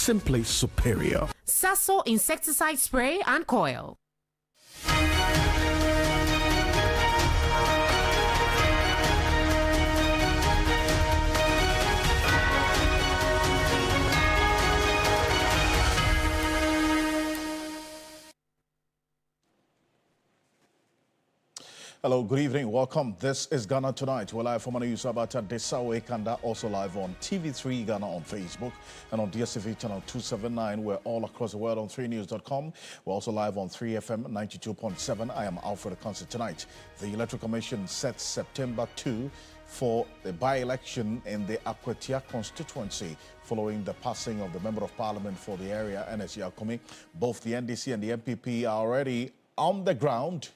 simply superior. Sasso insecticide spray and coil. Hello, good evening. Welcome. This is Ghana Tonight. We're live from Anayusabata Desawe Kanda, also live on TV3 Ghana on Facebook and on DSTV channel 279. We're all across the world on 3news.com. We're also live on 3FM 92.7. I am Alfred Ocansey. Tonight, the Electoral Commission sets September 2 for the by-election in the Akwatia constituency following the passing of the Member of Parliament for the area, NSC Akumi. Both the NDC and the MPP are already on the ground,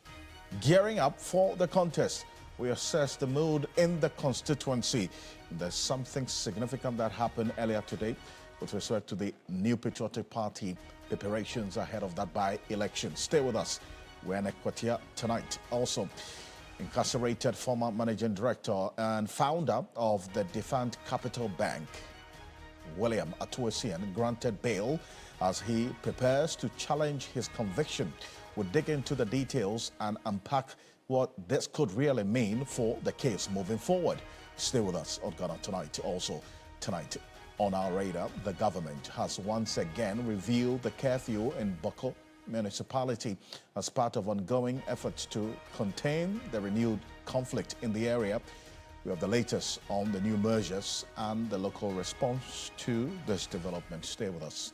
gearing up for the contest. We assess the mood in the constituency. There's something significant that happened earlier today with respect to the New Patriotic Party preparations ahead of that by-election. Stay with us. We're in Akwatia tonight. Also, incarcerated former managing director and founder of the defunct Capital Bank, William Atuasian, granted bail as he prepares to challenge his conviction. We'll dig into the details and unpack what this could really mean for the case moving forward. Stay with us on Ghana Tonight. Also, tonight on our radar, the government has once again revealed the curfew in Boko municipality as part of ongoing efforts to contain the renewed conflict in the area. We have the latest on the new measures and the local response to this development. Stay with us.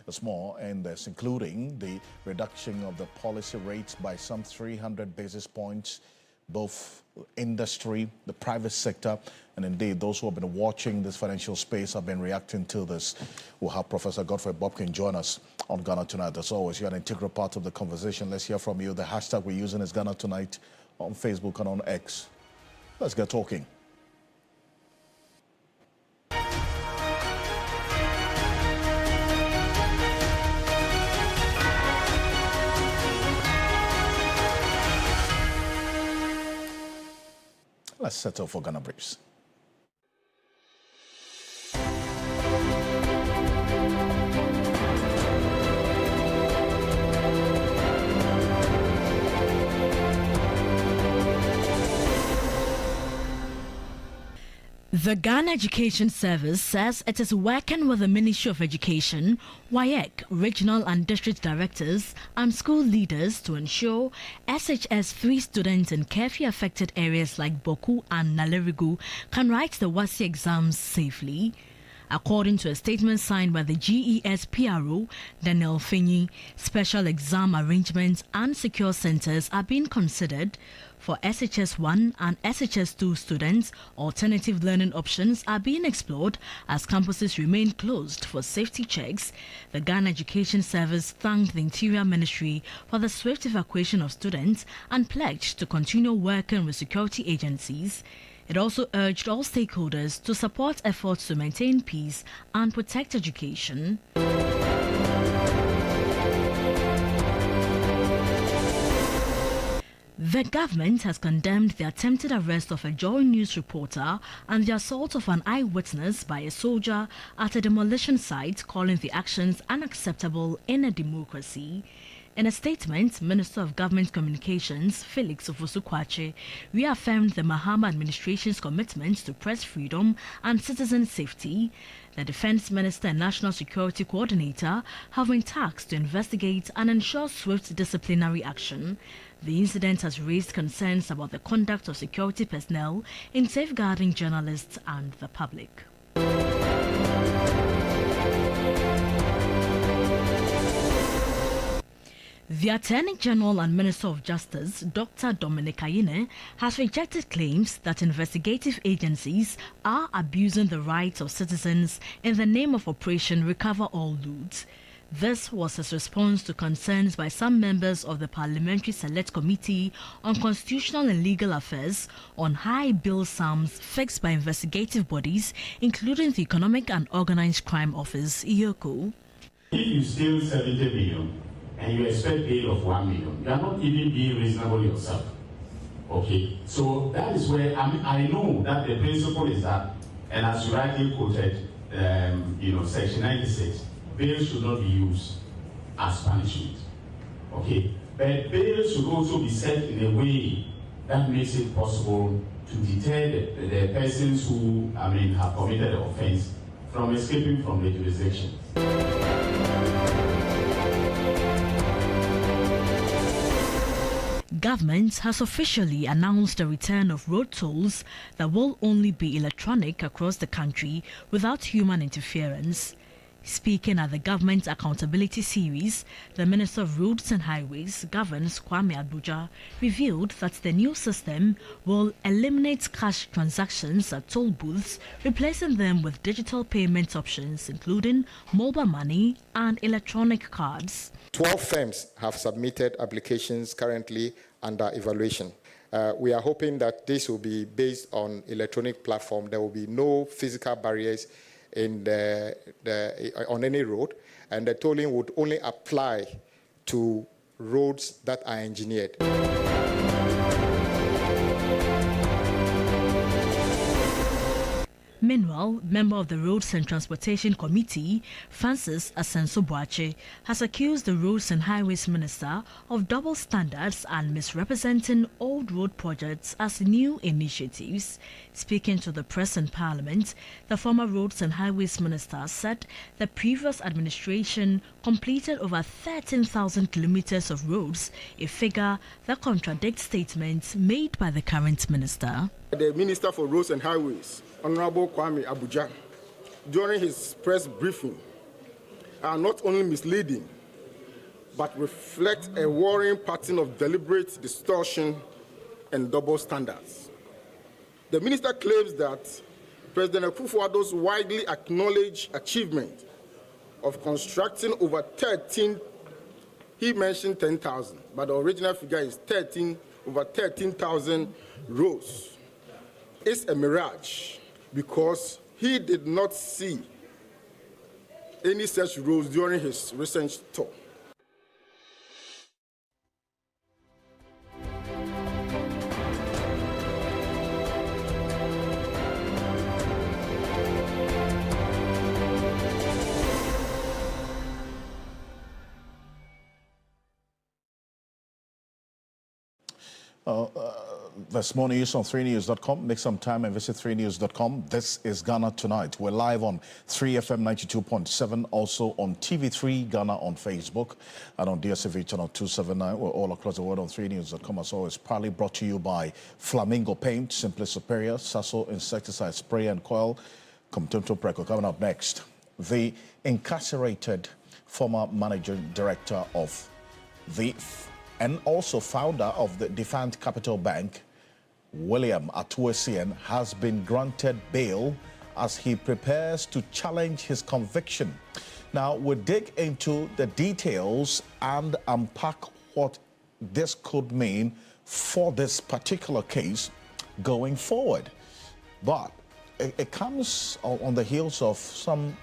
There's more in this, including the reduction of the policy rates by some 300 basis points, both industry, the private sector, and indeed those who have been watching this financial space have been reacting to this. We'll have Professor Godfrey Bobkin join us on Ghana Tonight. As always, you're an integral part of the conversation. Let's hear from you. The hashtag we're using is Ghana Tonight on Facebook and on X. Let's get talking. Let's settle for Ghana Briefs. The Ghana Education Service says it is working with the Ministry of Education, WAEC, regional and district directors and school leaders to ensure SHS 3 students in curfew-affected areas like Boku and Nalerigu can write the WASI exams safely. According to a statement signed by the GES PRO, Daniel Finyi, special exam arrangements and secure centers are being considered for SHS 1 and SHS 2 students. Alternative learning options are being explored as campuses remain closed for safety checks. The Ghana Education Service thanked the Interior Ministry for the swift evacuation of students and pledged to continue working with security agencies. It also urged all stakeholders to support efforts to maintain peace and protect education. The government has condemned the attempted arrest of a Joy News reporter and the assault of an eyewitness by a soldier at a demolition site, calling the actions unacceptable in a democracy. In a statement, Minister of Government Communications Felix Ofosu-Kwakye reaffirmed the Mahama administration's commitment to press freedom and citizen safety. The Defense Minister and National Security Coordinator have been tasked to investigate and ensure swift disciplinary action. The incident has raised concerns about the conduct of security personnel in safeguarding journalists and the public. The Attorney General and Minister of Justice, Dr. Dominic Ayine, has rejected claims that investigative agencies are abusing the rights of citizens in the name of Operation Recover All Loot. This was his response to concerns by some members of the Parliamentary Select Committee on Constitutional and Legal Affairs on high bill sums fixed by investigative bodies, including the Economic and Organized Crime Office, EOCO. If you steal 70 million and you expect bail of 1 million, you are not even being reasonable yourself. Okay, so that is where I know that the principle is that, and as you rightly quoted, Section 96, bail should not be used as punishment. Okay, but bail should also be set in a way that makes it possible to deter the persons who, have committed the offense from escaping from the jurisdiction. Government has officially announced the return of road tolls that will only be electronic across the country without human interference. Speaking at the Government Accountability Series, the Minister of Roads and Highways, Governs Kwame Abuja, revealed that the new system will eliminate cash transactions at toll booths, replacing them with digital payment options, including mobile money and electronic cards. 12 firms have submitted applications currently under evaluation. We are hoping that this will be based on electronic platform. There will be no physical barriers on any road, and the tolling would only apply to roads that are engineered. Meanwhile, member of the Roads and Transportation Committee, Francis Asenso-Boache, has accused the Roads and Highways Minister of double standards and misrepresenting old road projects as new initiatives. Speaking to the press in Parliament, the former Roads and Highways Minister said the previous administration completed over 13,000 kilometers of roads, a figure that contradicts statements made by the current minister. The Minister for Roads and Highways, Honorable Kwame Abuja, during his press briefing, are not only misleading, but reflect a worrying pattern of deliberate distortion and double standards. The minister claims that President Akufo-Addo's widely acknowledged achievement of constructing over 13, he mentioned 10,000, but the original figure is over 13,000 roads, is a mirage, because he did not see any such roads during his recent tour. There's more news on 3news.com. Make some time and visit 3news.com. This is Ghana Tonight. We're live on 3FM 92.7, also on TV3 Ghana on Facebook, and on DSTV channel 279. We're all across the world on 3news.com. As always, proudly brought to you by Flamingo Paint, Simply Superior, Sasso Insecticide Spray and Coil, Comtemto Preco. Coming up next, the incarcerated former managing director of and also founder of the defunct Capital Bank, William Atuesien, has been granted bail as he prepares to challenge his conviction. Now, we'll dig into the details and unpack what this could mean for this particular case going forward. But it comes on the heels of some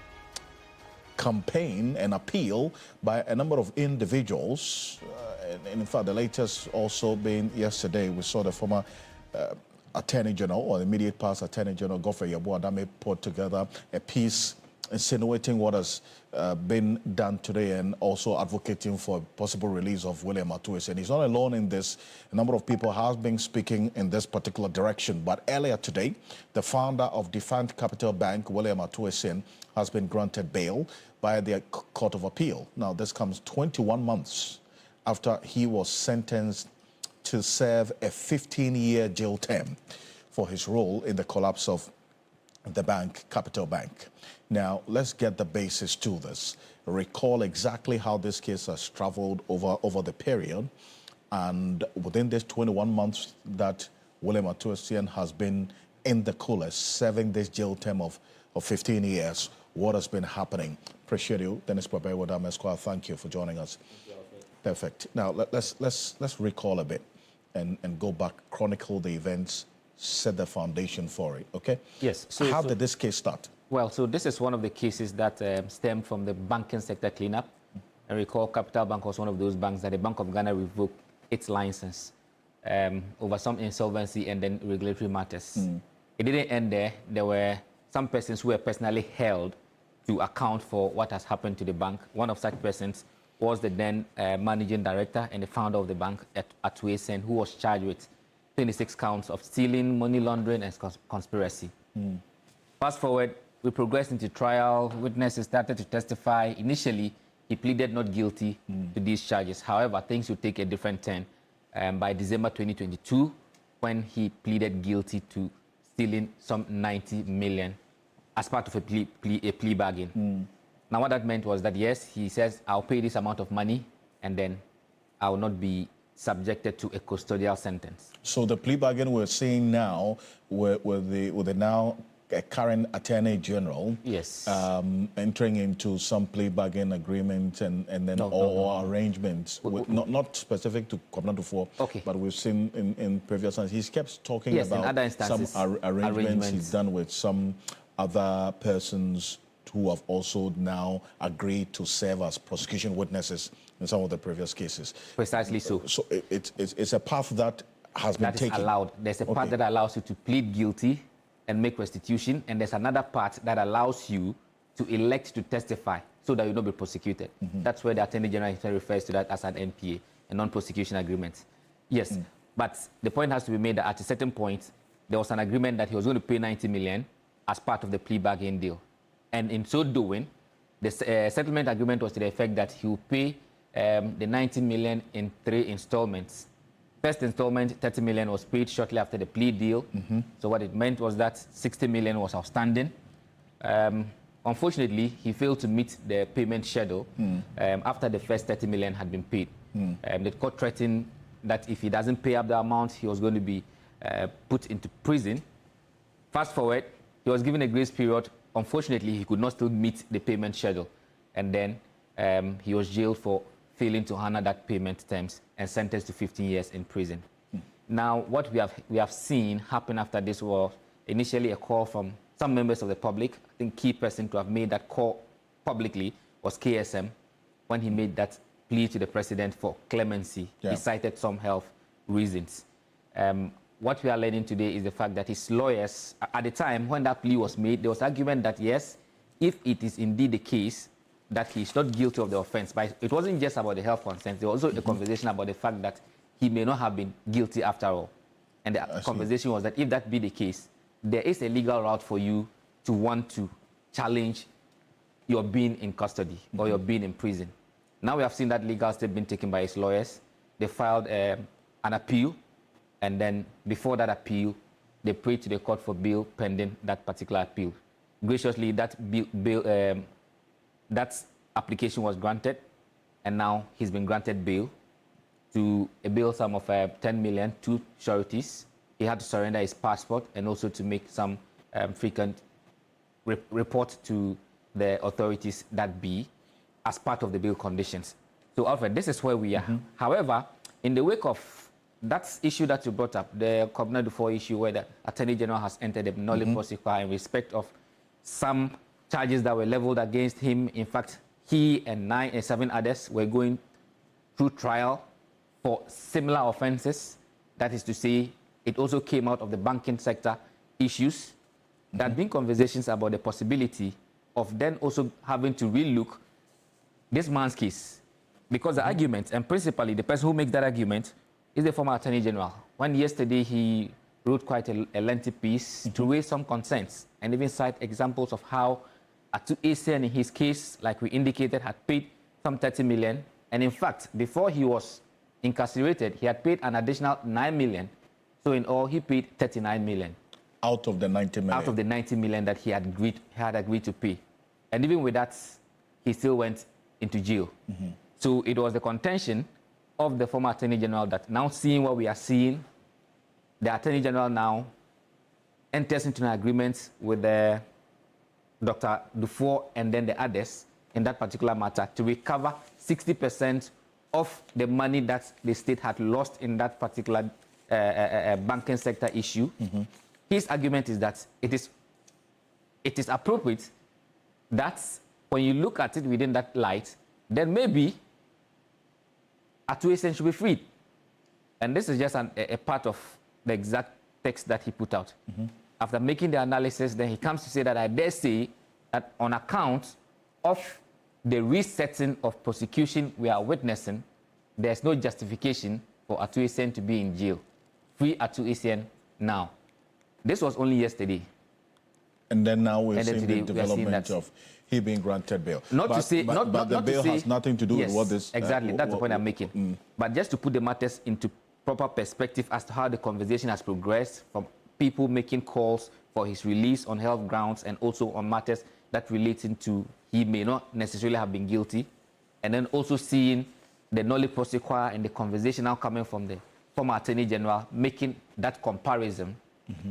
campaign and appeal by a number of individuals. In fact, the latest also being yesterday, we saw the former Attorney General, or the immediate past Attorney General, Godfrey Yeboah-Dame, put together a piece insinuating what has been done today and also advocating for possible release of William Atuesien. And he's not alone in this. A number of people have been speaking in this particular direction. But earlier today, the founder of defunct Capital Bank, William Atuesien, has been granted bail by the Court of Appeal. Now, this comes 21 months after he was sentenced to serve a 15-year jail term for his role in the collapse of the bank, Capital Bank. Now, let's get the basis to this. Recall exactly how this case has traveled over the period. And within this 21 months that William Atuesien has been in the coolest, serving this jail term of 15 years, what has been happening? Appreciate you. Dennis Pape-Wadame Esquire, thank you for joining us. Perfect. Now, let's recall a bit and go back, chronicle the events, set the foundation for it, okay? Yes. How did this case start? Well, so this is one of the cases that stemmed from the banking sector cleanup. And recall Capital Bank was one of those banks that the Bank of Ghana revoked its license over some insolvency and then regulatory matters. It didn't end there. There were some persons who were personally held to account for what has happened to the bank. One of such persons was the then managing director and the founder of the bank at Ocansey, who was charged with 26 counts of stealing, money laundering, and conspiracy. Fast forward, we progressed into trial. Witnesses started to testify. Initially, he pleaded not guilty to these charges. However, things would take a different turn by December 2022, when he pleaded guilty to stealing some 90 million as part of a plea bargain. Now, what that meant was that, yes, he says, I'll pay this amount of money, and then I will not be subjected to a custodial sentence. So the plea bargain we're seeing now with the now current Attorney General, yes, entering into some plea bargain agreements and then no. arrangements, with, not specific to Kwabena Duffuor, but we've seen in previous times. He's kept talking about some arrangements he's done with some other persons who have also now agreed to serve as prosecution witnesses in some of the previous cases. Precisely so. So it's a path that has been taken. That is allowed. There's a part that allows you to plead guilty and make restitution, and there's another part that allows you to elect to testify so that you don't be prosecuted. That's where the Attorney General refers to that as an NPA, a non-prosecution agreement. Yes, but the point has to be made that at a certain point, there was an agreement that he was going to pay 90 million as part of the plea bargain deal. And in so doing, the settlement agreement was to the effect that he would pay the 90 million in 3 installments. First installment, 30 million, was paid shortly after the plea deal. So what it meant was that 60 million was outstanding. Unfortunately, he failed to meet the payment schedule after the first 30 million had been paid. The court threatened that if he doesn't pay up the amount, he was going to be put into prison. Fast forward, he was given a grace period. Unfortunately, he could not still meet the payment schedule. And then he was jailed for failing to honor that payment terms and sentenced to 15 years in prison. Now, what we have seen happen after this was initially a call from some members of the public. I think key person to have made that call publicly was KSM when he made that plea to the president for clemency. He cited some health reasons. What we are learning today is the fact that his lawyers, at the time when that plea was made, there was argument that yes, if it is indeed the case that he's not guilty of the offense, but it wasn't just about the health concerns, there was also a conversation about the fact that he may not have been guilty after all. And the conversation was that if that be the case, there is a legal route for you to want to challenge your being in custody or your being in prison. Now we have seen that legal step being taken by his lawyers. They filed an appeal, and then before that appeal, they prayed to the court for bail pending that particular appeal. Graciously, that that application was granted, and now he's been granted bail to a bail sum of 10 million, 2 sureties. He had to surrender his passport and also to make some frequent report to the authorities that be as part of the bail conditions. So, Alfred, this is where we are. However, in the wake of that issue that you brought up, the Kwabena Duffuor issue, where the Attorney General has entered a nolle prosequi in respect of some charges that were leveled against him. In fact, he and 7 others were going through trial for similar offenses. That is to say, it also came out of the banking sector issues. There had been conversations about the possibility of then also having to relook this man's case. Because the argument, and principally the person who makes that argument, is the former Attorney General. When yesterday he wrote quite a lengthy piece to raise some concerns and even cite examples of how Ocansey, in his case, like we indicated, had paid some 30 million. And in fact, before he was incarcerated, he had paid an additional 9 million. So in all, he paid 39 million. Out of the 90 million? Out of the 90 million that he had agreed to pay. And even with that, he still went into jail. So it was the contention of the former Attorney General that now seeing what we are seeing, the Attorney General now enters into an agreement with Dr. Duffuor and then the others in that particular matter to recover 60% of the money that the state had lost in that particular banking sector issue. His argument is that it is appropriate that when you look at it within that light, then maybe Ocansey should be freed. And this is just a part of the exact text that he put out. After making the analysis, then he comes to say that I dare say that on account of the resetting of prosecution we are witnessing, there's no justification for Ato Essien to be in jail. Free Ato Essien now. This was only yesterday. And then now we're seeing today the development of he being granted bail. Not but, to say, but, not the not bail to say, has nothing to do yes, with what this. Exactly, that's the point I'm making. But just to put the matters into proper perspective as to how the conversation has progressed from people making calls for his release on health grounds and also on matters that relating to he may not necessarily have been guilty, and then also seeing the nolle prosequi and the conversation now coming from the former Attorney General making that comparison.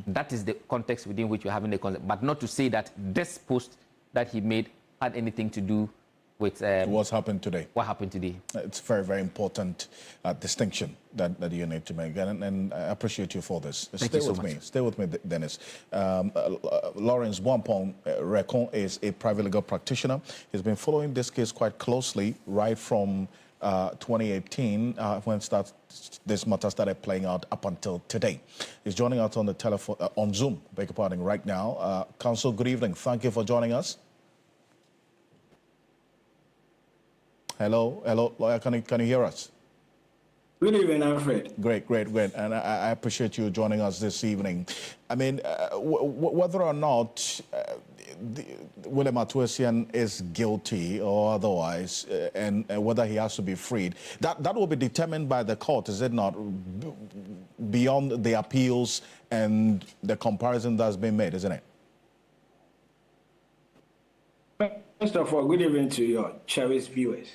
That is the context within which we're having the concept, but not to say that this post that he made had anything to do with what's happened today. What happened today? It's a very, very important distinction that you need to make, and I appreciate you for this. Thank you so much. Stay with me, Dennis. Lawrence Wampong Rekon is a private legal practitioner. He's been following this case quite closely right from 2018 when this matter started playing out up until today. He's joining us on the telephone, on Zoom, beg your pardon, right now. Counsel, good evening. Thank you for joining us. Hello, lawyer, can you hear us? Good evening, Alfred. Great. And I appreciate you joining us this evening. I mean, whether or not William Ato Essien is guilty or otherwise, and whether he has to be freed, that will be determined by the court, is it not? Beyond the appeals and the comparison that's been made, isn't it? First of all, good evening to your cherished viewers.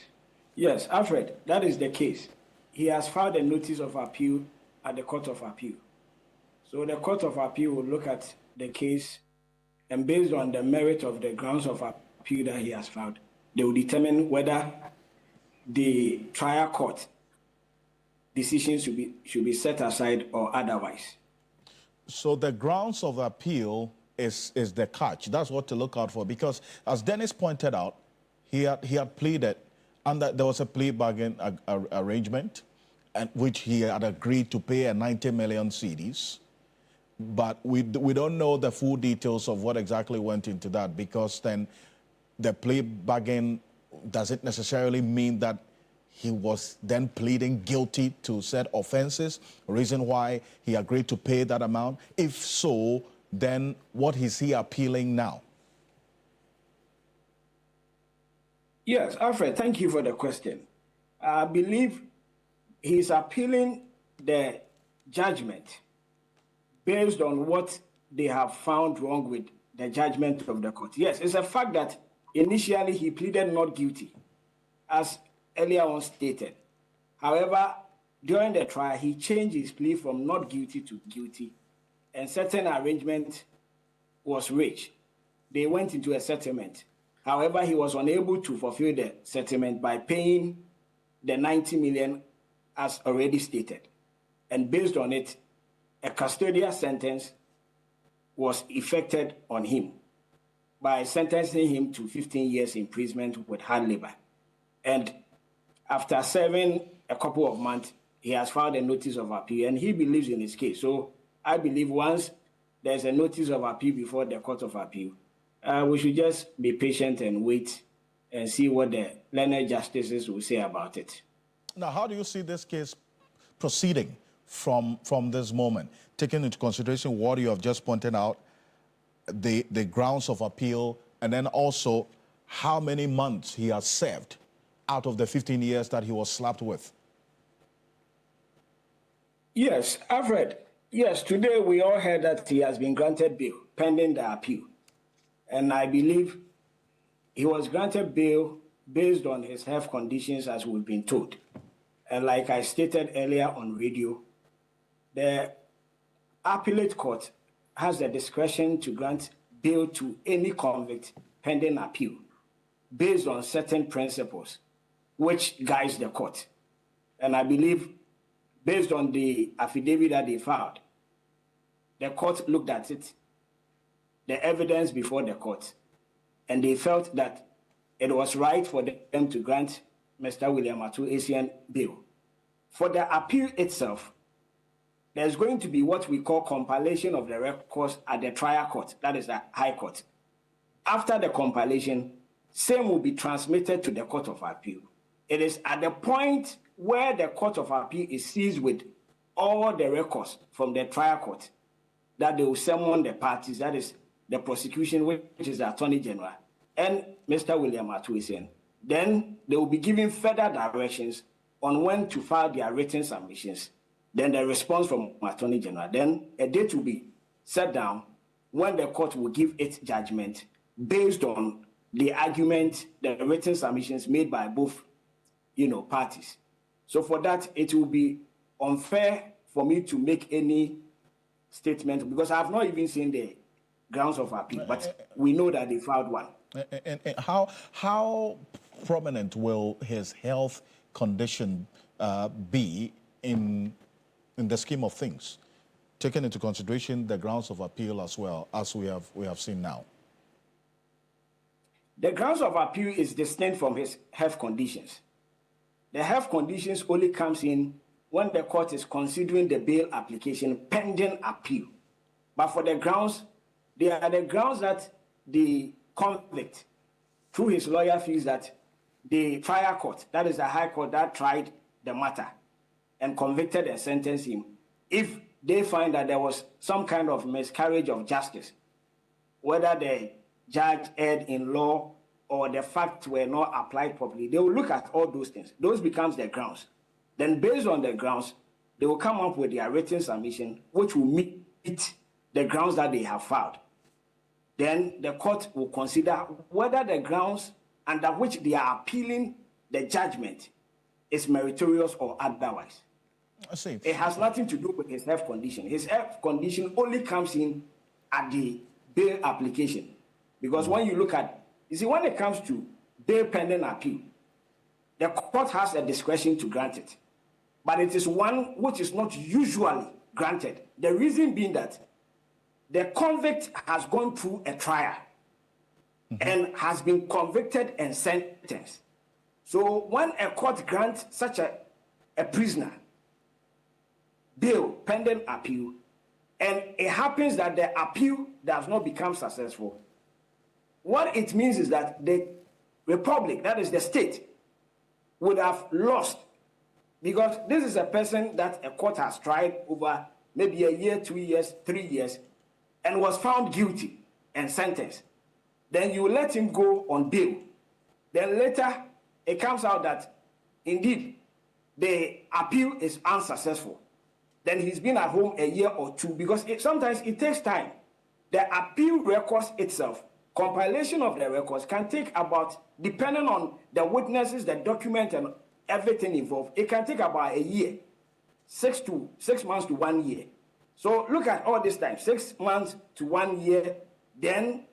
Yes, Alfred, that is the case. He has filed a notice of appeal at the Court of Appeal. So the Court of Appeal will look at the case, and based on the merit of the grounds of appeal that he has filed, they will determine whether the trial court decisions should be set aside or otherwise. So the grounds of appeal is the catch. That's what to look out for, because as Dennis pointed out, he had pleaded, and there was a plea bargain arrangement, and which he had agreed to pay a 90 million cedis. But we don't know the full details of what exactly went into that, because then the plea bargain doesn't necessarily mean that he was then pleading guilty to said offenses, reason why he agreed to pay that amount. If so, then what is he appealing now? Yes, Alfred, thank you for the question. I believe he's appealing the judgment based on what they have found wrong with the judgment of the court. Yes, it's a fact that initially he pleaded not guilty, as earlier on stated. However, during the trial, he changed his plea from not guilty to guilty, and certain arrangement was reached. They went into a settlement. However, he was unable to fulfill the settlement by paying the 90 million as already stated. And based on it, a custodial sentence was effected on him by sentencing him to 15 years imprisonment with hard labor. And after serving a couple of months, he has filed a notice of appeal, and he believes in his case. So I believe once there's a notice of appeal before the Court of Appeal, we should just be patient and wait and see what the learned justices will say about it. Now, how do you see this case proceeding from this moment, taking into consideration what you have just pointed out, the grounds of appeal, and then also how many months he has served out of the 15 years that he was slapped with? Yes, Alfred. Yes, today we all heard that he has been granted bail pending the appeal. And I believe he was granted bail based on his health conditions, as we've been told. And like I stated earlier on radio, the appellate court has the discretion to grant bail to any convict pending appeal based on certain principles which guides the court. And I believe based on the affidavit that they filed, the court looked at it, the evidence before the court, and they felt that it was right for them to grant Mr. William Ato Essien bail. For the appeal itself, there's going to be what we call compilation of the records at the trial court, that is the High Court. after the compilation, same will be transmitted to the Court of Appeal. It is at the point where the Court of Appeal is seized with all the records from the trial court that they will summon the parties, that is the prosecution, which is the Attorney General, and Mr. William Atuesian. Then they will be given further directions on when to file their written submissions. Then the response from Attorney General. Then a date will be set down when the court will give its judgment based on the argument, the written submissions made by both, parties. So for that, it will be unfair for me to make any statement because I have not even seen the grounds of appeal, but we know that they filed one. And how prominent will his health condition be in the scheme of things, taking into consideration the grounds of appeal as well as we have seen now? The grounds of appeal is distinct from his health conditions. The health conditions only comes in when the court is considering the bail application pending appeal. But for the grounds, they are the grounds that the convict, through his lawyer, feels that the trial court, that is the high court that tried the matter and convicted and sentenced him, if they find that there was some kind of miscarriage of justice, whether the judge erred in law or the facts were not applied properly, they will look at all those things. Those becomes their grounds. Then based on the grounds, they will come up with their written submission, which will meet the grounds that they have filed. Then the court will consider whether the grounds under which they are appealing the judgment is meritorious or otherwise. I see. It has nothing to do with his health condition. His health condition only comes in at the bail application. Because when you look at, when it comes to bail pending appeal, the court has a discretion to grant it. But it is one which is not usually granted. The reason being that the convict has gone through a trial and has been convicted and sentenced. So when a court grants such a prisoner bail pending appeal, and it happens that the appeal does not become successful, what it means is that the republic, that is the state, would have lost, because this is a person that a court has tried over maybe a year, 2 years, 3 years, and was found guilty and sentenced. Then you let him go on bail. Then later, it comes out that indeed the appeal is unsuccessful. Then he's been at home a year or two, because sometimes it takes time. The appeal records itself, compilation of the records can take about, depending on the witnesses, the document, and everything involved, it can take about a year, 6 months to 1 year. So look at all this time, 6 months to 1 year. Then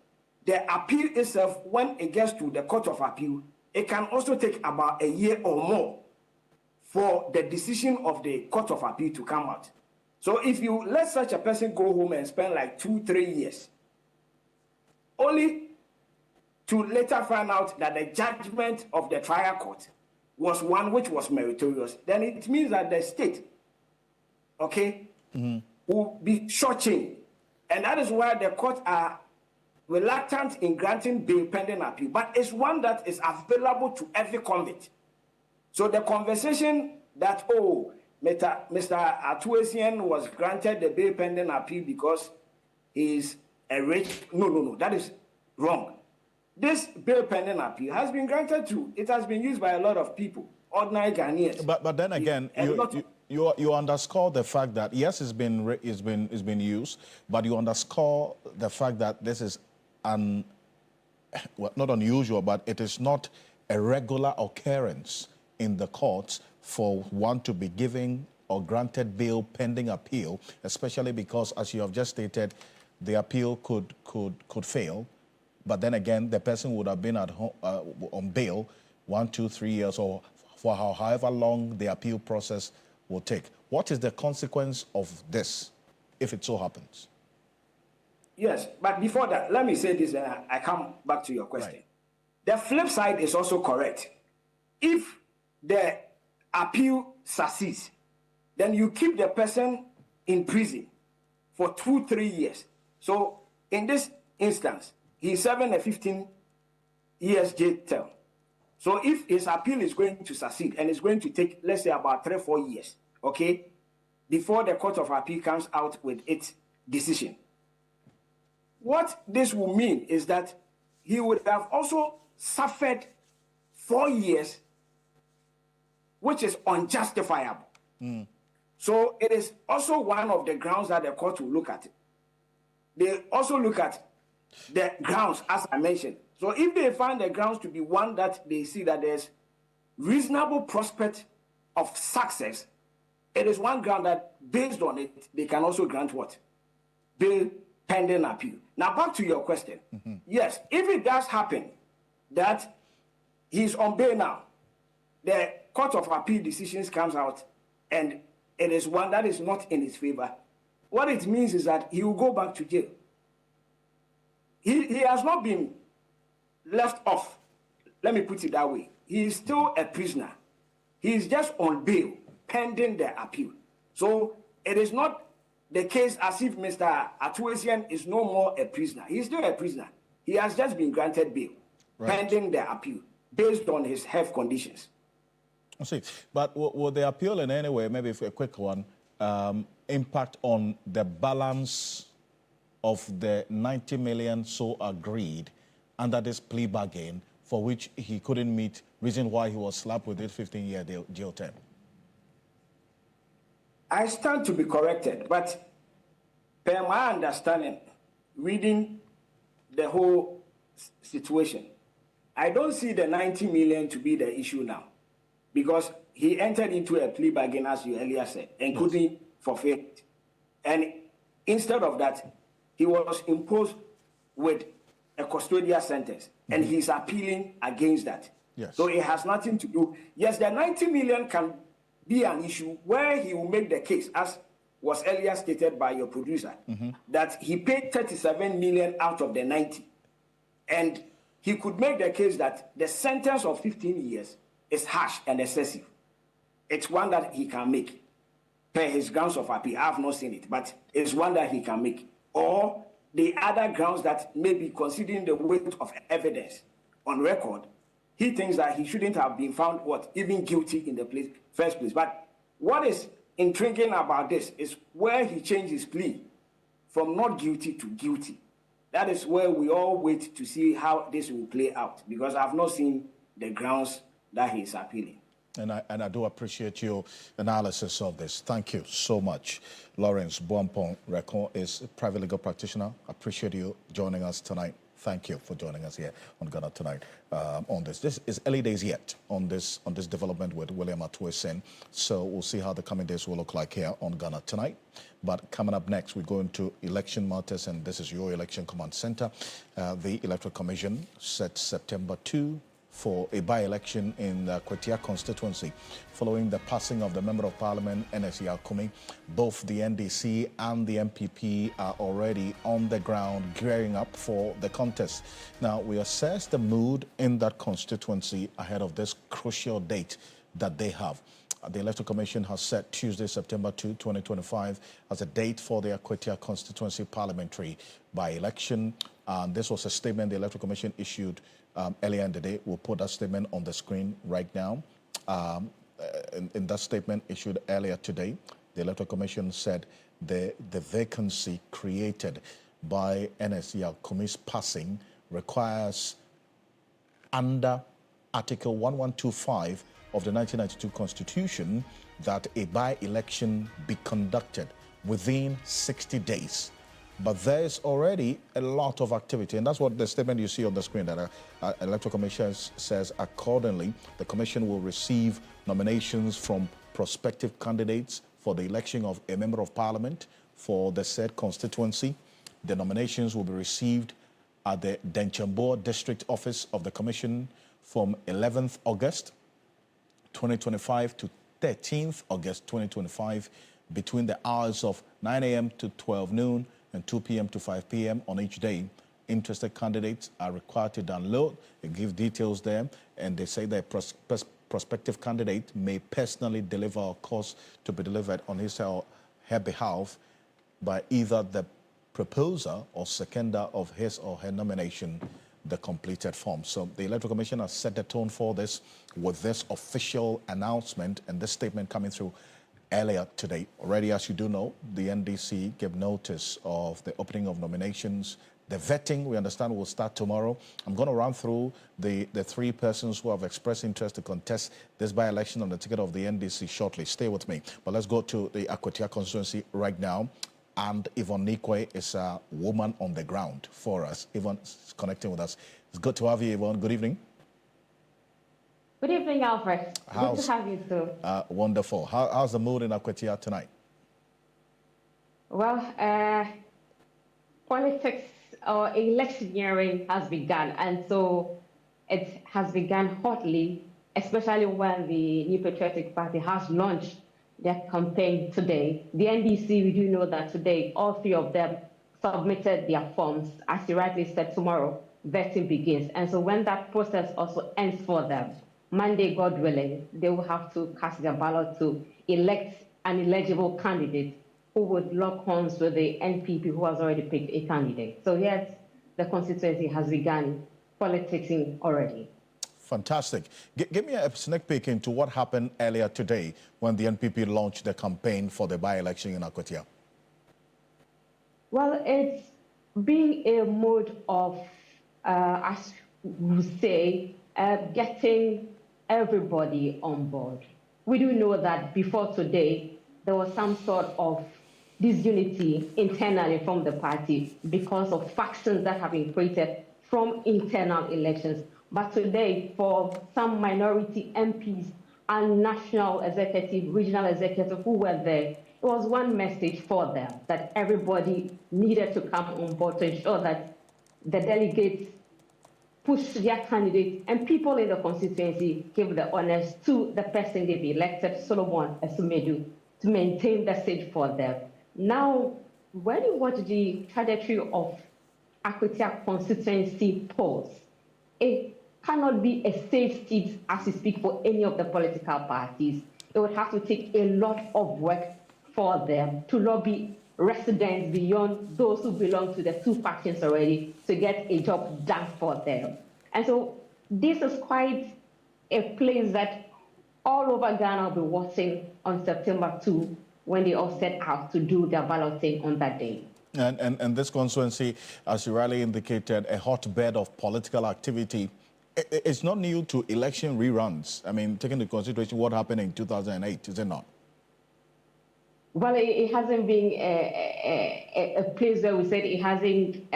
the appeal itself, when it gets to the Court of Appeal, it can also take about a year or more for the decision of the Court of Appeal to come out. So if you let such a person go home and spend like 2-3 years, only to later find out that the judgment of the trial court was one which was meritorious, then it means that the state, will be shortchanged. And that is why the courts are reluctant in granting bail pending appeal. But it's one that is available to every convict. So the conversation that, Mr. Atuesian was granted the bail pending appeal because he is a rich, no, that is wrong. This bail pending appeal has been granted to, it has been used by a lot of people, ordinary Ghanaians. But then again, you underscore the fact that yes, it's been used, but you underscore the fact that this is not unusual, but it is not a regular occurrence in the courts for one to be given or granted bail pending appeal, especially because, as you have just stated, the appeal could fail. But then again, the person would have been at home on bail 1, 2, 3 years, or for however long the appeal process will take. What is the consequence of this, if it so happens? Yes, but before that, let me say this, and I come back to your question. Right. The flip side is also correct. If the appeal succeeds, then you keep the person in prison for 2-3 years. So in this instance, he's serving a 15 years jail term. So if his appeal is going to succeed and it's going to take, let's say, about 3-4 years, okay, before the Court of Appeal comes out with its decision, what this will mean is that he would have also suffered 4 years, which is unjustifiable. So it is also one of the grounds that the court will look at. They also look at the grounds, as I mentioned. So if they find the grounds to be one that they see that there's reasonable prospect of success, it is one ground that, based on it, they can also grant what? Bail pending appeal. Now, back to your question. Yes, if it does happen that he's on bail now, the Court of Appeal decisions comes out, and it is one that is not in his favor, what it means is that he will go back to jail. He has not been left off. Let me put it that way. He is still a prisoner. He is just on bail pending the appeal. So it is not the case as if Mr. Atuesian is no more a prisoner. He is still a prisoner. He has just been granted bail pending the appeal based on his health conditions. I see. But will the appeal in any way, maybe for a quick one, impact on the balance of the 90 million so agreed under this plea bargain for which he couldn't meet, reason why he was slapped with this 15-year jail term? I stand to be corrected, but per my understanding, reading the whole situation, I don't see the 90 million to be the issue now, because he entered into a plea bargain, as you earlier said, and couldn't forfeit it. And instead of that, he was imposed with a custodial sentence, and he's appealing against that. Yes. So it has nothing to do. Yes, the 90 million can be an issue where he will make the case, as was earlier stated by your producer, that he paid 37 million out of the 90. And he could make the case that the sentence of 15 years is harsh and excessive. It's one that he can make per his grounds of appeal. I have not seen it, but it's one that he can make. Or the other grounds that may be considering the weight of evidence on record, he thinks that he shouldn't have been found, even guilty in the first place. But what is intriguing about this is where he changed his plea from not guilty to guilty. That is where we all wait to see how this will play out, because I've not seen the grounds that he is appealing. And I do appreciate your analysis of this. Thank you so much. Lawrence Boampong Rekon is a private legal practitioner. Appreciate you joining us tonight. Thank you for joining us here on Ghana Tonight on this. This is early days yet on this development with William Atuesian. So we'll see how the coming days will look like here on Ghana Tonight. But coming up next, we go into election matters, and this is your Election Command Center. The Electoral Commission set September 2 for a by-election in the Kwetia constituency following the passing of the Member of Parliament, NSE Alkumi. Both the NDC and the MPP are already on the ground gearing up for the contest. Now, we assess the mood in that constituency ahead of this crucial date that they have. The Electoral Commission has set Tuesday, September 2, 2025 as a date for the Kwetia constituency parliamentary by-election. This was a statement the Electoral Commission issued earlier in the day. We'll put that statement on the screen right now. In that statement issued earlier today, the Electoral Commission said the vacancy created by NSE Alkumi's passing requires, under Article 1125 of the 1992 Constitution, that a by-election be conducted within 60 days. But there's already a lot of activity, and that's what the statement you see on the screen, that Electoral Commission says accordingly, the Commission will receive nominations from prospective candidates for the election of a Member of Parliament for the said constituency. The nominations will be received at the Denchambour District Office of the Commission from 11th August 2025 to 13th August 2025 between the hours of 9 a.m. to 12 noon and 2 p.m. to 5 p.m. on each day. Interested candidates are required to download. They give details there, and they say that prospective candidate may personally deliver a course to be delivered on his or her behalf by either the proposer or seconder of his or her nomination the completed form. So the Electoral Commission has set the tone for this with this official announcement and this statement coming through earlier today. Already, as you do know, the NDC gave notice of the opening of nominations. The vetting, we understand, will start tomorrow. I'm going to run through the three persons who have expressed interest to contest this by-election on the ticket of the NDC shortly. Stay with me. But let's go to the Akwatia constituency right now. And Yvonne Nikwe is a woman on the ground for us. Yvonne is connecting with us. It's good to have you, Yvonne. Good evening. Good evening, Alfred. Good to have you too. Wonderful. How's the mood in Akwatia tonight? Well, politics or electioneering has begun, and so it has begun hotly, especially when the New Patriotic Party has launched their campaign today. The NDC, we do know that today all three of them submitted their forms. As you rightly said, tomorrow vetting begins. And so when that process also ends for them, Monday, God willing, they will have to cast their ballot to elect an eligible candidate who would lock horns with the NPP who has already picked a candidate. So yes, the constituency has begun politicking already. Fantastic. Give me a sneak peek into what happened earlier today when the NPP launched the campaign for the by-election in Akwatia. Well, it's been a mode of, as we say, getting everybody on board. We do know that before today, there was some sort of disunity internally from the party because of factions that have been created from internal elections. But today, for some minority MPs and national executive, regional executive who were there, it was one message for them that everybody needed to come on board to ensure that the delegates push their candidate and people in the constituency give the honors to the person they've elected, Solomon Esumedu, to maintain the seat for them. Now, when you watch the trajectory of Akwatia constituency polls, it cannot be a safe seat as we speak for any of the political parties. It would have to take a lot of work for them to lobby residents beyond those who belong to the two factions already to get a job done for them. And so this is quite a place that all over Ghana will be watching on September 2 when they all set out to do their balloting on that day. And this constituency, as you rightly indicated, a hotbed of political activity. It's not new to election reruns. I mean, taking into consideration what happened in 2008, is it not? Well, it hasn't been a place where we said it hasn't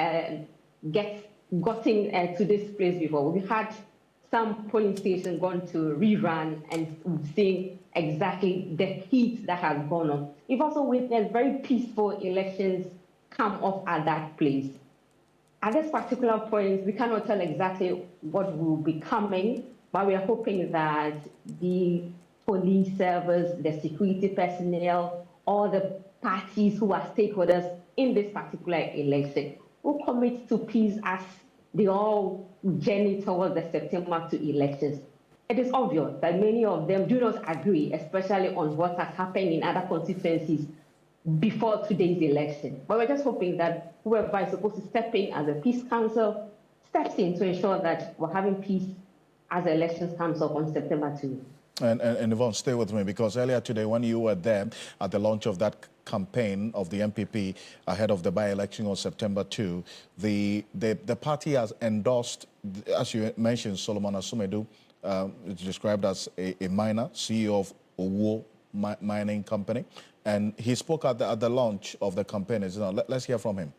gotten to this place before. We've had some polling stations gone to rerun, and we've seen exactly the heat that has gone on. We've also witnessed very peaceful elections come off at that place. At this particular point, we cannot tell exactly what will be coming, but we are hoping that the police service, the security personnel, all the parties who are stakeholders in this particular election will commit to peace as they all journey towards the September 2 elections. It is obvious that many of them do not agree, especially on what has happened in other constituencies before today's election. But we're just hoping that whoever is supposed to step in as a peace council steps in to ensure that we're having peace as the elections comes up on September 2. And Yvonne, stay with me, because earlier today when you were there at the launch of that campaign of the MPP ahead of the by-election on September 2, the party has endorsed, as you mentioned, Solomon Esumedu, described as a miner, CEO of Owo Mining Company. And he spoke at the launch of the campaign. Let's hear from him.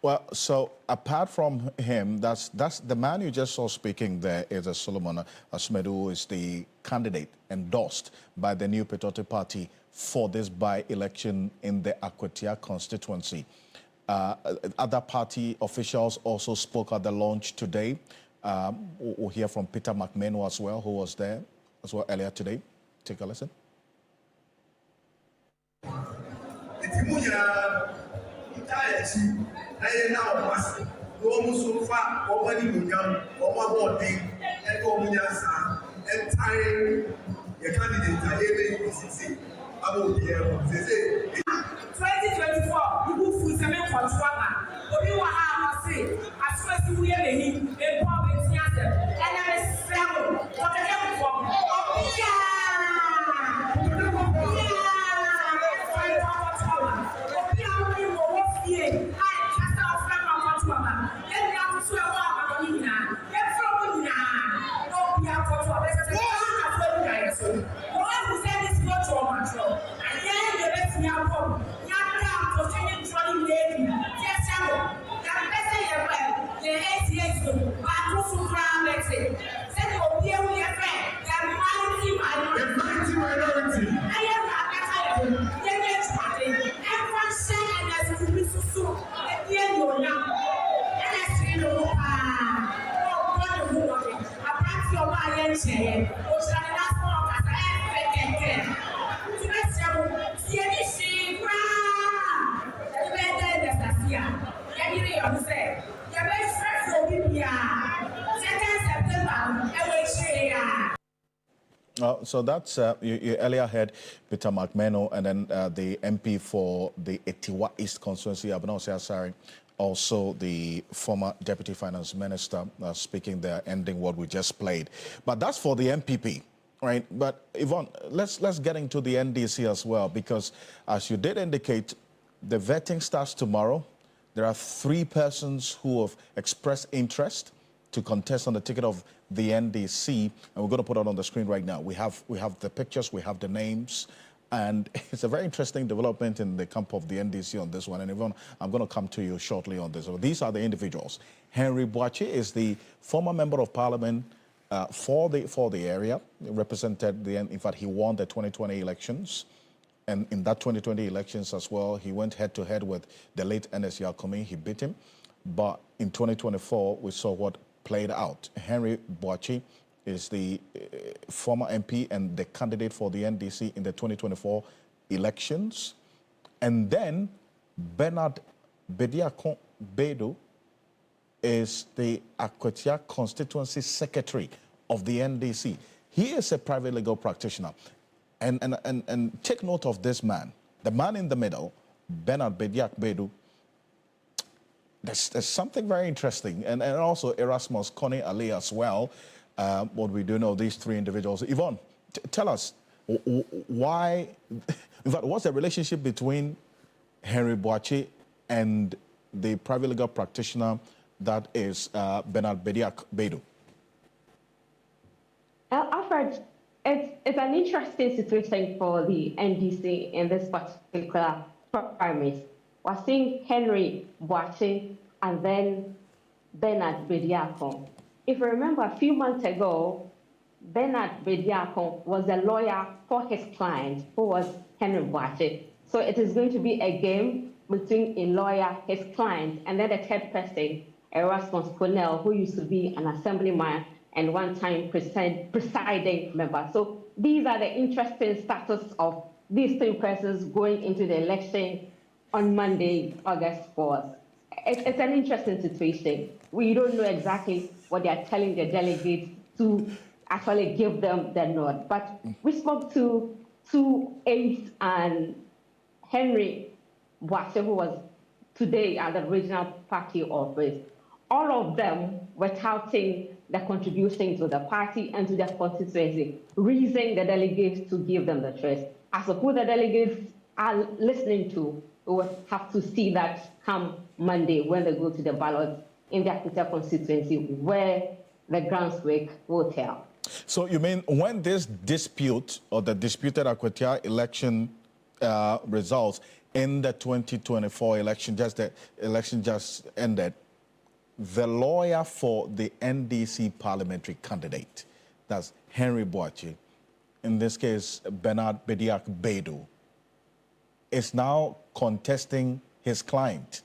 Well, so apart from him, that's the man you just saw speaking there is a Solomon Asmedu, who is the candidate endorsed by the New Patriotic Party for this by-election in the Akwatia constituency. Other party officials also spoke at the launch today. We'll hear from Peter McMahon as well, who was there as well earlier today. Take a listen. So that's, you earlier heard Peter McMahon and then the MP for the Etiwa East constituency, Abno Asari, also the former Deputy Finance Minister speaking there, ending what we just played. But that's for the MPP, right? But Yvonne, let's get into the NDC as well, because as you did indicate, the vetting starts tomorrow. There are 3 persons who have expressed interest to contest on the ticket of the NDC, and we're going to put it on the screen right now. We have the pictures, we have the names, and it's a very interesting development in the camp of the NDC on this one. And Yvonne, I'm going to come to you shortly on this. So these are the individuals. Henry Boachi is the former member of parliament for the area, represented in fact, he won the 2020 elections. And in that 2020 elections as well, he went head-to-head with the late Ernest Yakomi. He beat him. But in 2024, we saw what played out. Henry Boachi is the former MP and the candidate for the NDC in the 2024 elections. And then Bernard Bediakon Bedu is the Akwatia constituency secretary of the NDC. He is a private legal practitioner. And take note of this man. The man in the middle, Bernard Bediak Bedu, there's something very interesting. And also Erasmus Kone Ali as well. What we do know, these 3 individuals. Yvonne, tell us why, in fact, what's the relationship between Henry Boachi and the private legal practitioner that is Bernard Bediak Bedu? Alfred, it's an interesting situation for the NDC in this particular primary. We're seeing Henry Boachi and then Bernard Bediakon. If you remember, a few months ago, Bernard Bediakon was a lawyer for his client, who was Henry Boachi. So it is going to be a game between a lawyer, his client, and then the third person, Erasmus Cornell, who used to be an assemblyman and one-time presiding member. So these are the interesting status of these 3 persons going into the election on Monday, August 4th. It's an interesting situation. We don't know exactly what they are telling the delegates to actually give them the nod. But we spoke to 2 aides and Henry Boachi, who was today at the regional party office. All of them were touting the contribution to the party and to the constituency, raising the delegates to give them the trust. As for who the delegates are listening to, we will have to see that come Monday when they go to the ballot in the Akwatia constituency, where the groundswork will tell. So you mean when this dispute or the disputed Akwatia election results in the 2024 election, the election just ended. The lawyer for the NDC parliamentary candidate, that's Henry Boachi, in this case, Bernard Bediak Bedu, is now contesting his client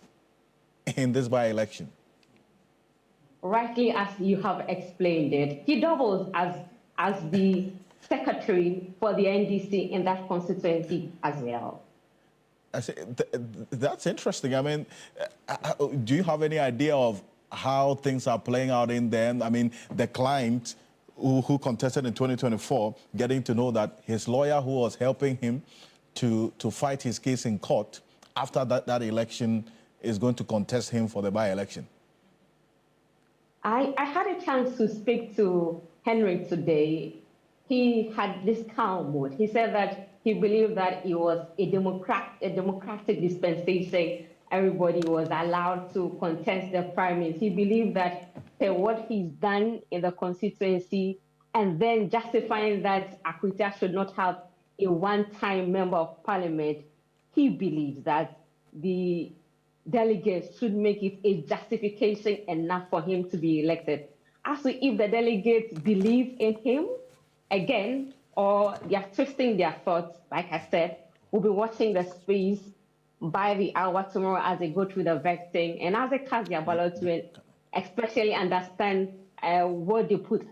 in this by-election. Rightly, as you have explained it, he doubles as the secretary for the NDC in that constituency as well. I say, that's interesting. I mean, do you have any idea of how things are playing out in them? I mean, the client who contested in 2024, getting to know that his lawyer who was helping him to fight his case in court after that election is going to contest him for the by-election. I had a chance to speak to Henry today. He had this calm mood. He said that he believed that it was a democratic dispensation. Everybody was allowed to contest the primaries. He believed that what he's done in the constituency and then justifying that Akwita should not have a one-time member of parliament, he believes that the delegates should make it a justification enough for him to be elected. As to if the delegates believe in him, again, or they are twisting their thoughts, like I said, we'll be watching the space by the hour tomorrow as they go through the vetting and as they cast their ballot to especially understand what they put.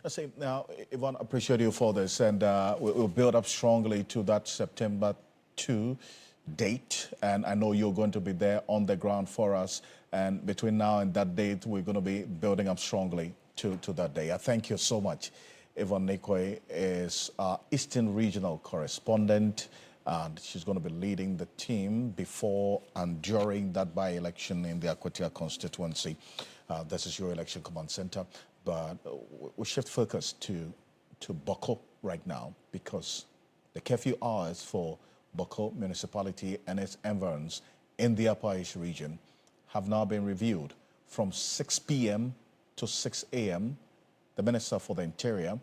I say now, Yvonne, I appreciate you for this, and we'll build up strongly to that September 2 date, and I know you're going to be there on the ground for us, and between now and that date, we're going to be building up strongly to that day. I thank you so much. Yvonne Nekwe is our Eastern Regional Correspondent, and she's going to be leading the team before and during that by-election in the Akwatia constituency. This is your election command center, but we shift focus to Boko right now because the curfew hours for Boko municipality and its environs in the Upper East region have now been reviewed from 6 p.m. to 6 a.m. The Minister for the Interior,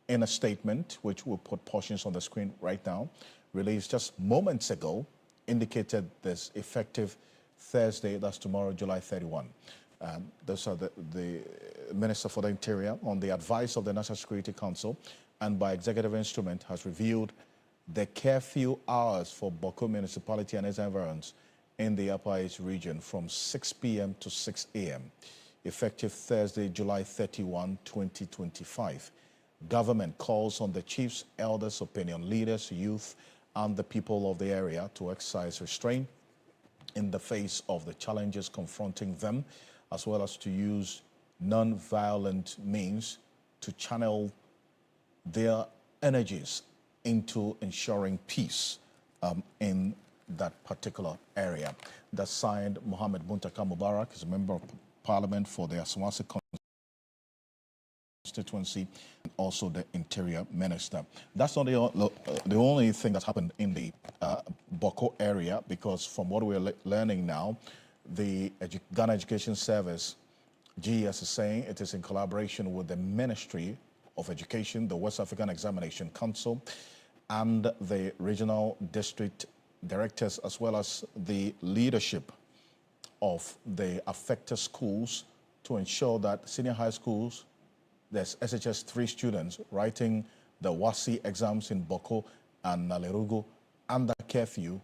in a statement, which we'll put portions on the screen right now, released just moments ago, indicated this effective Thursday, that's tomorrow, July 31. Those are the Minister for the Interior, on the advice of the National Security Council and by executive instrument, has reviewed the curfew hours for Boko municipality and its environs in the Upper East region from 6 p.m. to 6 a.m. effective Thursday, July 31, 2025. Government calls on the chiefs, elders, opinion leaders, youth, and the people of the area to exercise restraint in the face of the challenges confronting them, as well as to use non-violent means to channel their energies into ensuring peace in that particular area. That's signed Mohammed Muntaka Mubarak, is a member of Parliament for the Asawasi constituency, and also the Interior Minister. That's not the only thing that's happened in the Boko area, because from what we're learning now, the Ghana Education Service, GES, is saying it is in collaboration with the Ministry of Education, the West African Examination Council, and the regional district directors, as well as the leadership of the affected schools, to ensure that senior high schools, there's SHS 3 students writing the WASI exams in Boko and Nalerugu under curfew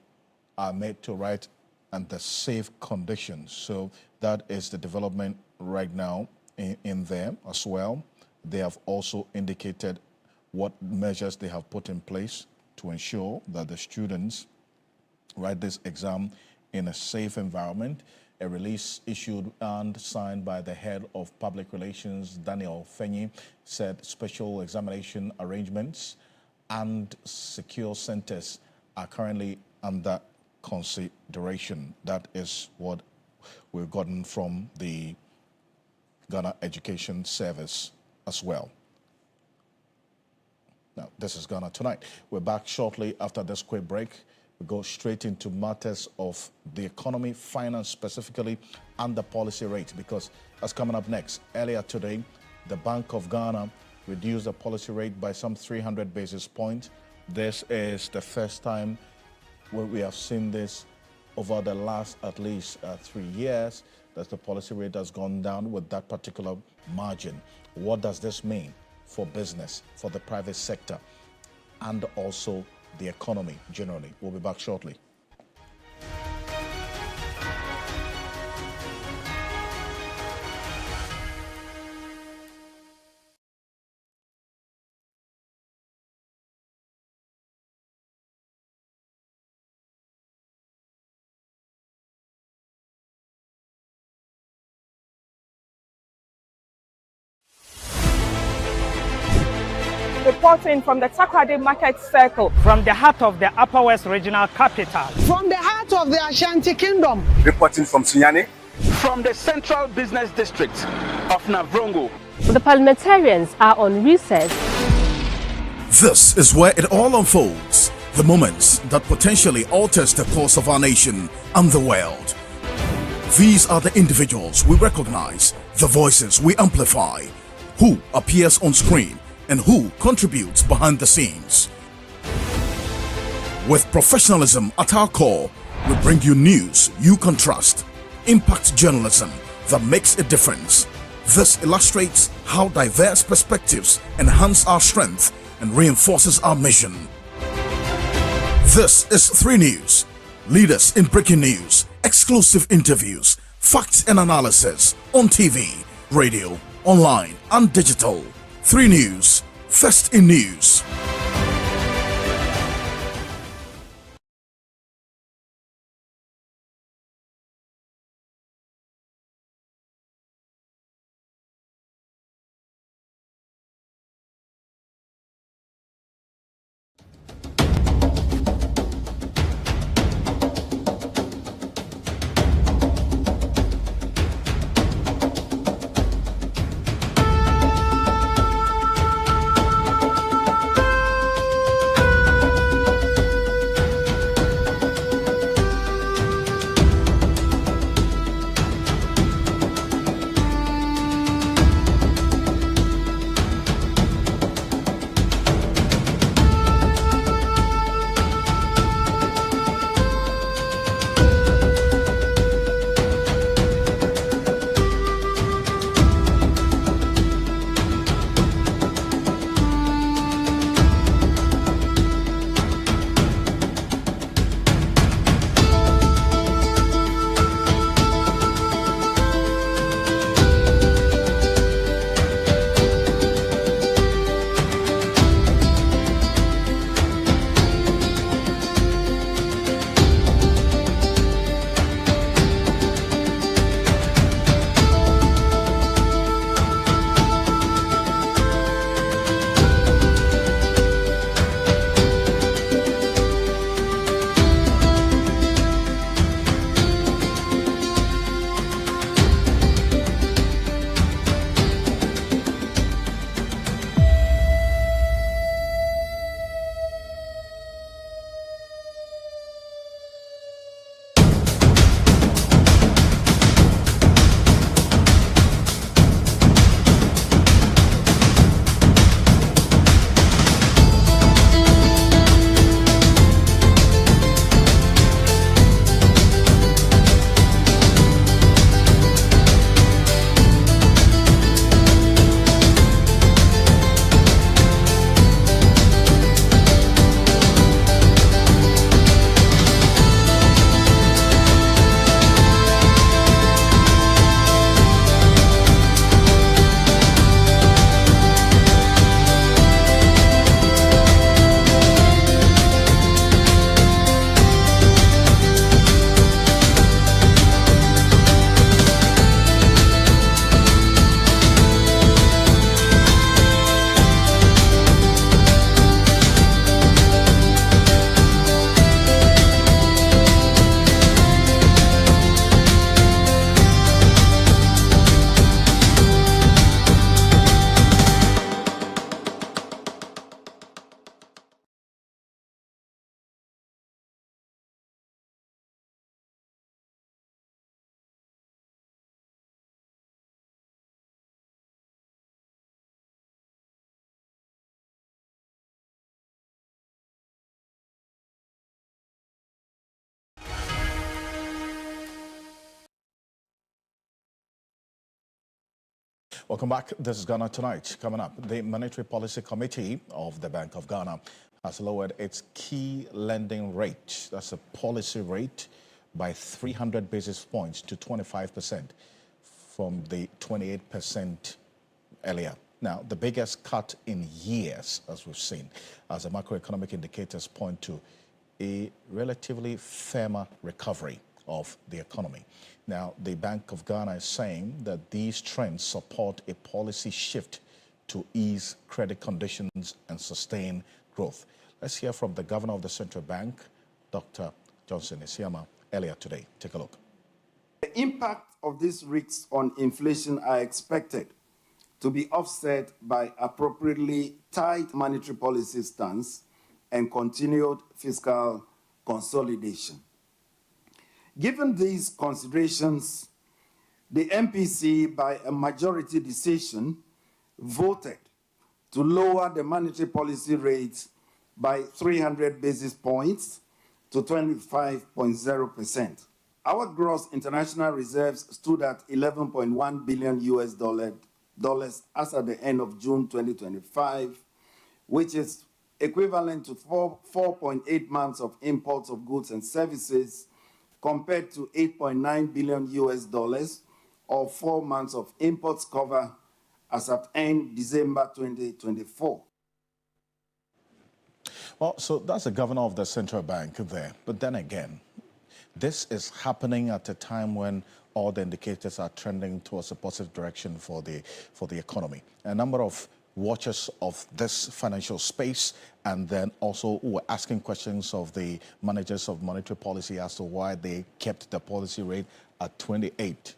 are made to write under safe conditions. So that is the development right now in there as well. They have also indicated what measures they have put in place to ensure that the students write this exam in a safe environment. A release issued and signed by the head of public relations, Daniel Fenyi, said special examination arrangements and secure centers are currently under consideration. That is what we've gotten from the Ghana Education Service as well. Now, this is Ghana Tonight. We're back shortly after this quick break. We go straight into matters of the economy, finance specifically, and the policy rate, because that's coming up next. Earlier today, the Bank of Ghana reduced the policy rate by some 300 basis points, This is the first time when we have seen this over the last at least 3 years, that the policy rate has gone down with that particular margin. What does this mean for business, for the private sector, and also the economy generally? We'll be back shortly. Reporting from the Takoradi Market Circle, from the heart of the Upper West Regional Capital, from the heart of the Ashanti Kingdom, reporting from Sunyani, from the Central Business District of Navrongo. The parliamentarians are on recess. This is where it all unfolds, the moments that potentially alters the course of our nation and the world. These are the individuals we recognize, the voices we amplify, who appears on screen and who contributes behind the scenes. With professionalism at our core, we bring you news you can trust, impact journalism that makes a difference. This illustrates how diverse perspectives enhance our strength and reinforces our mission. This is 3 News, leaders in breaking news, exclusive interviews, facts and analysis on TV, radio, online and digital. 3 News, first in news. Welcome back. This is Ghana Tonight. Coming up, the Monetary Policy Committee of the Bank of Ghana has lowered its key lending rate, that's a policy rate, by 300 basis points to 25% from the 28% earlier. Now, the biggest cut in years, as we've seen, as the macroeconomic indicators point to a relatively firmer recovery of the economy. Now, the Bank of Ghana is saying that these trends support a policy shift to ease credit conditions and sustain growth. Let's hear from the Governor of the Central Bank, Dr. Johnson Isiama, earlier today. Take a look. The impact of these risks on inflation are expected to be offset by appropriately tight monetary policy stance and continued fiscal consolidation. Given these considerations, the MPC, by a majority decision, voted to lower the monetary policy rate by 300 basis points to 25.0%. Our gross international reserves stood at $11.1 billion as at the end of June 2025, which is equivalent to 4.8 months of imports of goods and services, compared to $8.9 billion or 4 months of imports cover as at end December 2024. Well, so that's the governor of the central bank there. But then again, this is happening at a time when all the indicators are trending towards a positive direction for the economy. A number of watchers of this financial space and then also were asking questions of the managers of monetary policy as to why they kept the policy rate at 28%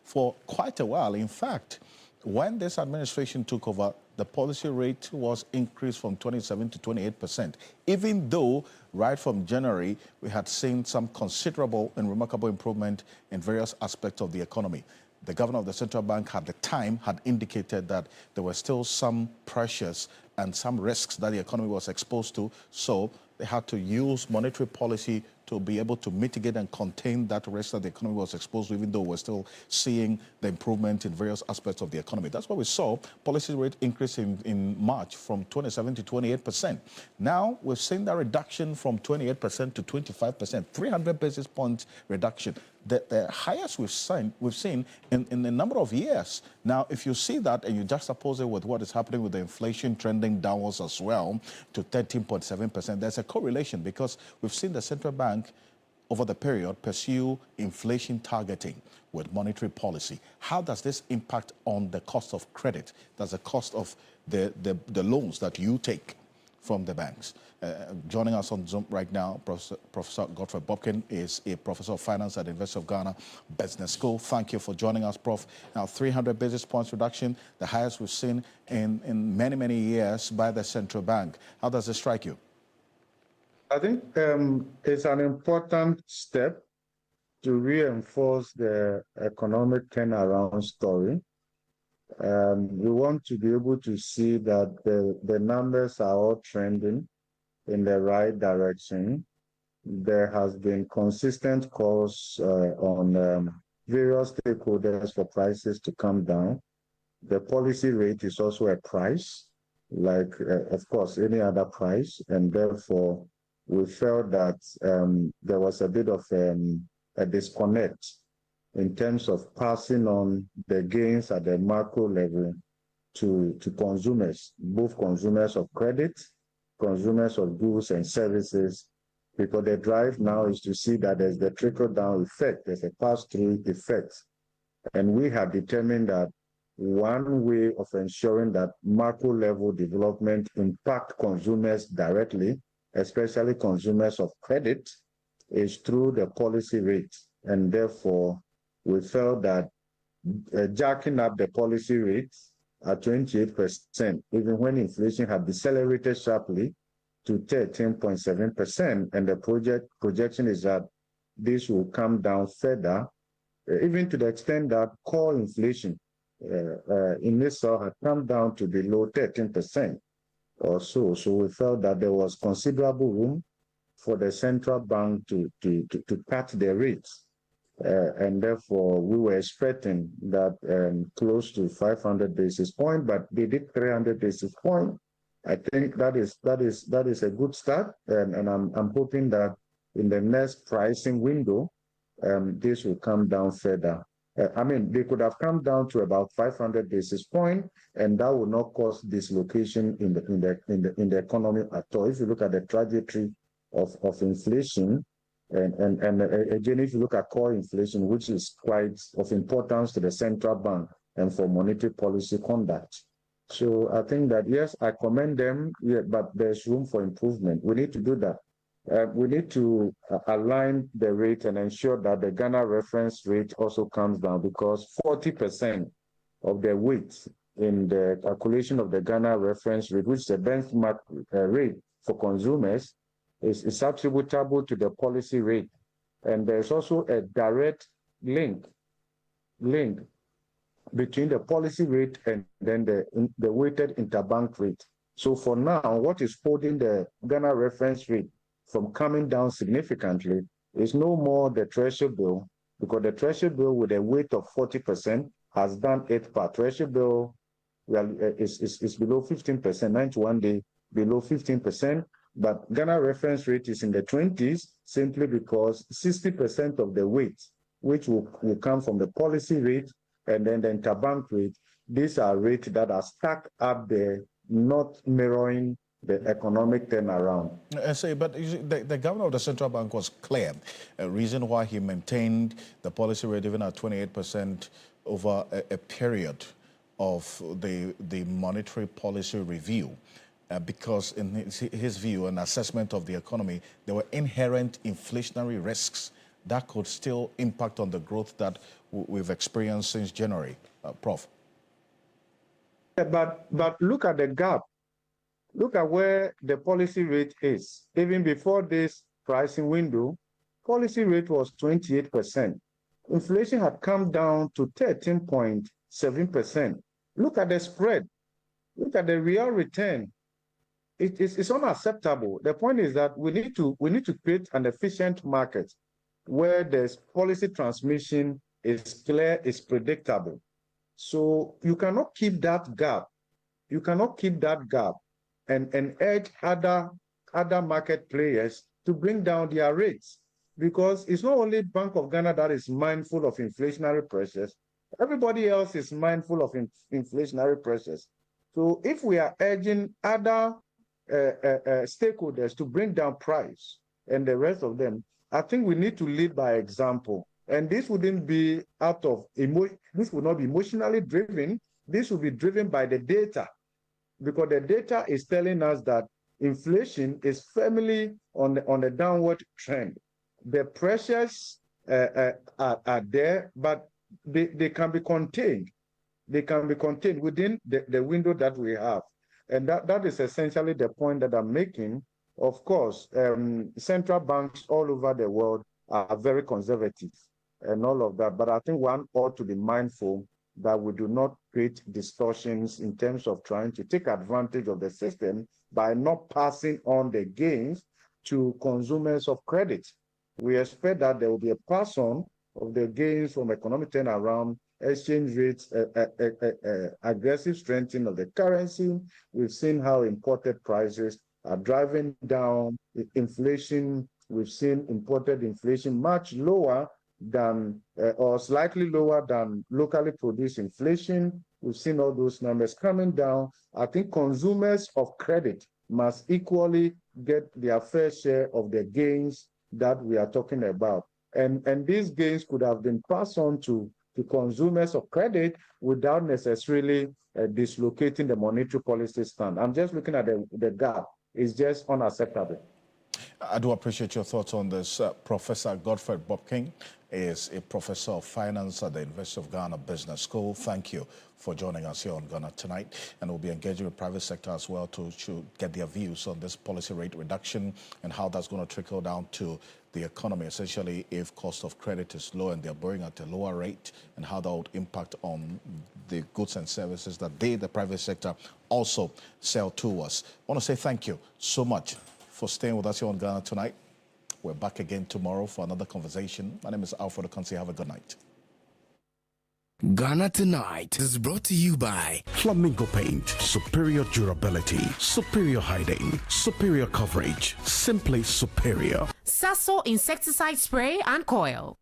for quite a while. In fact, when this administration took over, the policy rate was increased from 27 to 28%, even though right from January, we had seen some considerable and remarkable improvement in various aspects of the economy. The governor of the central bank at the time had indicated that there were still some pressures and some risks that the economy was exposed to, so they had to use monetary policy to be able to mitigate and contain that risk that the economy was exposed to, even though we're still seeing the improvement in various aspects of the economy. That's why we saw policy rate increase in March from 27 to 28%. Now we've seen that reduction from 28% to 25%, 300 basis points reduction. The highest we've seen in a number of years. Now, if you see that and you juxtapose it with what is happening with the inflation trending downwards as well to 13.7%, there's a correlation because we've seen the central bank over the period pursue inflation targeting with monetary policy. How does this impact on the cost of credit? That's the cost of the loans that you take from the banks. Joining us on Zoom right now, Professor Godfrey Bobkin is a professor of finance at the University of Ghana Business School. Thank you for joining us, Prof. Now, 300 basis points reduction, the highest we've seen in many, many years by the central bank. How does this strike you? I think it's an important step to reinforce the economic turnaround story. We want to be able to see that the numbers are all trending in the right direction. There has been consistent calls on various stakeholders for prices to come down. The policy rate is also a price, like, of course, any other price, and therefore we felt that there was a bit of a disconnect in terms of passing on the gains at the macro level to consumers, both consumers of credit, consumers of goods and services, because the drive now is to see that there's the trickle-down effect, there's a pass-through effect. And we have determined that one way of ensuring that macro-level development impact consumers directly, especially consumers of credit, is through the policy rate. And therefore, we felt that jacking up the policy rate at 28%, even when inflation had decelerated sharply to 13.7%, and the projection is that this will come down further, even to the extent that core inflation in this had come down to below 13% or so. So we felt that there was considerable room for the central bank to cut the rates and therefore we were expecting that close to 500 basis point, but they did 300 basis point. I think that is a good start, and I'm hoping that in the next pricing window, this will come down further. I mean, they could have come down to about 500 basis point, and that will not cause dislocation in the economy at all. If you look at the trajectory of inflation, and again, if you look at core inflation, which is quite of importance to the central bank and for monetary policy conduct. So I think that, yes, I commend them, yeah, but there's room for improvement. We need to do that. We need to align the rate and ensure that the Ghana reference rate also comes down, because 40% of the weight in the calculation of the Ghana reference rate, which is a benchmark rate for consumers, is attributable to the policy rate. And there's also a direct link between the policy rate and then the weighted interbank rate. So for now, what is holding the Ghana reference rate from coming down significantly is no more the Treasury bill, because the Treasury bill with a weight of 40% has done it per Treasury bill is below 15%, 91 day below 15%, but Ghana reference rate is in the 20s simply because 60% of the weight, which will come from the policy rate and then the interbank rate, these are rates that are stuck up there, not mirroring the economic turnaround. But the governor of the central bank was clear. A reason why he maintained the policy rate even at 28% over a period of the monetary policy review, because in his view and assessment of the economy, there were inherent inflationary risks that could still impact on the growth that we've experienced since January. Prof. But look at the gap. Look at where the policy rate is. Even before this pricing window, policy rate was 28%. Inflation had come down to 13.7%. Look at the spread. Look at the real return. It's unacceptable. The point is that we need to create an efficient market where the policy transmission is clear, is predictable. So you cannot keep that gap. You cannot keep that gap and urge other market players to bring down their rates, because it's not only Bank of Ghana that is mindful of inflationary pressures. Everybody else is mindful of inflationary pressures. So if we are urging other stakeholders to bring down price and the rest of them, I think we need to lead by example. And this wouldn't be out of this would not be emotionally driven. This will be driven by the data, because the data is telling us that inflation is firmly on the downward trend. The pressures are there, but they can be contained. They can be contained within the window that we have. And that is essentially the point that I'm making. Of course, central banks all over the world are very conservative and all of that. But I think one ought to be mindful that we do not create distortions in terms of trying to take advantage of the system by not passing on the gains to consumers of credit. We expect that there will be a pass on of the gains from economic turnaround, exchange rates, aggressive strengthening of the currency. We've seen how imported prices are driving down inflation. We've seen imported inflation much lower than or slightly lower than locally produced inflation. We've seen all those numbers coming down. I think consumers of credit must equally get their fair share of the gains that we are talking about. And these gains could have been passed on to consumers of credit without necessarily dislocating the monetary policy stand. I'm just looking at the gap. It's just unacceptable. I do appreciate your thoughts on this. Professor Alfred is a professor of finance at the University of Ghana Business School. Thank you for joining us here on Ghana Tonight. And we'll be engaging with the private sector as well to get their views on this policy rate reduction and how that's going to trickle down to the economy, essentially if cost of credit is low and they're borrowing at a lower rate, and how that would impact on the goods and services that the private sector, also sell to us. I want to say thank you so much for staying with us here on Ghana Tonight. We're back again tomorrow for another conversation. My name is Alfred Ocansey. Have a good night. Ghana Tonight is brought to you by Flamingo Paint. Superior durability, superior hiding, superior coverage, simply superior. Sasso insecticide spray and coil.